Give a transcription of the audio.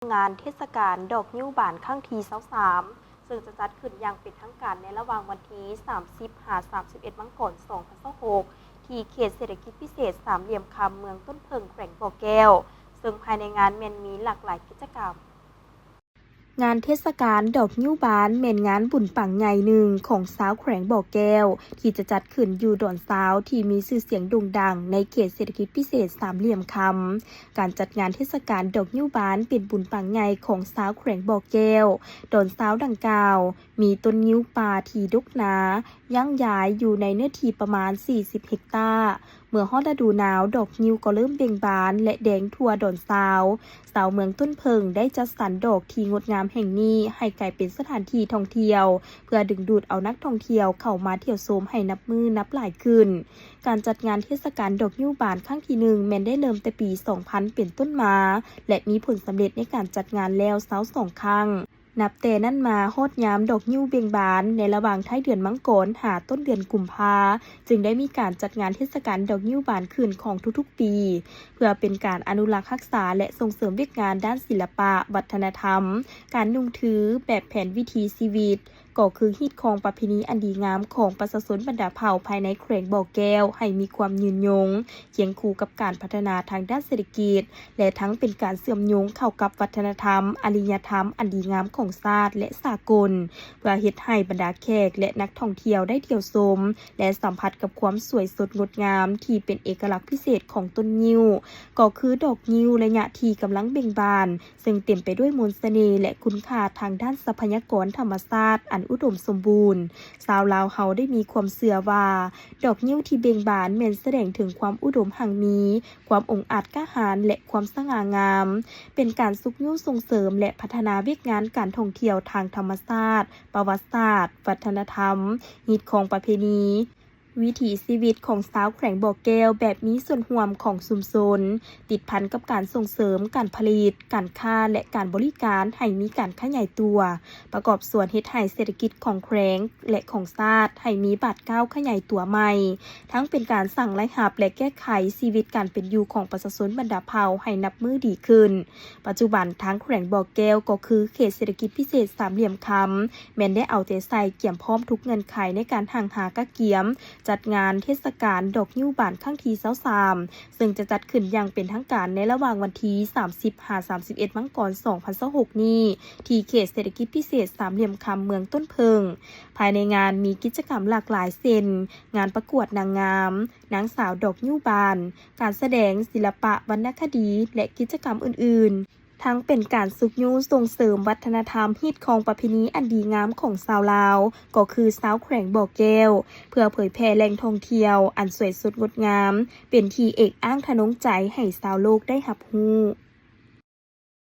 งานเทศกาลดอกนิ้วบานครั้งที่23ซึ่งจะจัดขึ้นอย่างเป็นทางการในระหว่างวันที่30-31 มกราคม 2026ที่เขตเศรษฐกิจพิเศษสามเหลี่ยมคำเมืองต้นเพิงแขวงบ่อแก้วซึ่งภายในงานมีหลากหลายกิจกรรมงานเทศกาลดอกนิ้วบานแม่นงานบุญปังใหญ่หนึ่งของสาวแขวงบ่อแก้วที่จะจัดขึ้นอยู่ดอนสาวที่มีชื่อเสียงโด่งดังในเขตเศรษฐกิจพิเศษสามเหลี่ยมคำการจัดงานเทศกาลดอกนิ้วบานเป็นบุญปังใหญ่ของสาวแขวงบ่อแก้วดอนสาวดังกล่าวมีต้นนิ้วป่าที่ดกหนายั่งย้ายอยู่ในเนื้อที่ประมาณ40เฮกตาร์เมื่อฮอดฤดูหนาวดอกนิ้วก็เริ่มเบ่งบานและแดงทั่วดอนสาวเมืองต้นเพิงได้จัดสรรดอกที่งดงามแห่งนี้ให้กลายเป็นสถานที่ท่องเที่ยวเพื่อดึงดูดเอานักท่องเที่ยวเข้ามาเที่ยวชมให้นับมือนับหลายขึ้นการจัดงานเทศกาลดอกนิ้วบานครั้งที่1แม้นได้เริ่มแต่ปี 2000 เป็นต้นมาและมีผลสำเร็จในการจัดงานแล้ว2 ครั้งนับแต่นั้นมาฮอดยามดอกนิ้วเบ่งบานในระหว่างท้ายเดือนมังกรหาต้นเดือนกุมภาจึงได้มีการจัดงานเทศกาลดอกนิ้วบานขึ้นของทุกๆปีเพื่อเป็นการอนุรักษ์รักษาและส่งเสริมวิถีงานด้านศิลปะวัฒนธรรมการนุ่งถือแบบแผนวิถีชีวิตก็คือฮิตของประเพณีอันดีงามของประชาชนบรรดาเผ่าภายในแขวงบ่อแก้วให้มีความยืนยงเคียงคู่กับการพัฒนาทางด้านเศรษฐกิจและทั้งเป็นการเชื่อมโยงเข้ากับวัฒนธรรมอารยธรรมอันดีงามของชาติและสากลเพื่อเฮ็ดให้บรรดาแขกและนักท่องเที่ยวได้เที่ยวชมและสัมผัสกับความสวยสดงดงามที่เป็นเอกลักษณ์พิเศษของต้นงิ้วก็คือดอกงิ้วระยะที่กำลังเบ่งบานซึ่งเต็มไปด้วยมนต์เสน่ห์และคุณค่าทางด้านทรัพยากรธรรมชาติอันอุดมสมบูรณ์ชาวลาวเฮาได้มีความเชื่อว่าดอกงิ้วที่เบ่งบานแม่นแสดงถึงความอุดมหั่งมีความองอาจกล้าหาญและความสง่างามเป็นการซุกนิ้วส่งเสริมและพัฒนาเวียกงานการท่องเที่ยวทางธรรมชาติประวัติศาสตร์วัฒนธรรมฮิตของประเพณีวิถีชีวิตของชาวแขวงบ่อแก้วแบบมีส่วนร่วมของชุมชนติดพันกับการส่งเสริมการผลิตการค้าและการบริการให้มีการขยายตัวประกอบส่วนเฮ็ดให้เศรษฐกิจของแขวงและของชาติให้มีบาดก้าวขยายตัวใหม่ทั้งเป็นการสร้างรายรับและแก้ไขชีวิตการเป็นอยู่ของประชาชนบรรดาเผ่าให้นับมือดีขึ้นปัจจุบันทางแขวงบ่อแก้วก็คือเขตเศรษฐกิจพิเศษสามเหลี่ยมคำแม้นได้เอาใจใส่เกี่ยมพร้อมทุกเงื่อนไขในการห่างหากะเกียมจัดงานเทศกาลดอกนิ้วบานครั้งที่23ซึ่งจะจัดขึ้นอย่างเป็นทางการในระหว่างวันที่30-31 มกราคม 2026นี้ที่เขตเศรษฐกิจพิเศษสามเหลี่ยมคำเมืองต้นเพิงภายในงานมีกิจกรรมหลากหลายเช่นงานประกวดนางงามนางสาวดอกนิ้วบานการแสดงศิลปะวรรณคดีและกิจกรรมอื่นๆทั้งเป็นการซุกนิ้วส่งเสริมวัฒนธรรมฮิตของประเพณีอันดีงามของชาวลาวก็คือชาวแขวงบ่อแก้วเพื่อเผยแพร่แหล่งท่องเที่ยวอันสวยสดงดงามเป็นที่เอกอ้างทะนงใจให้ชาวโลกได้รับรู้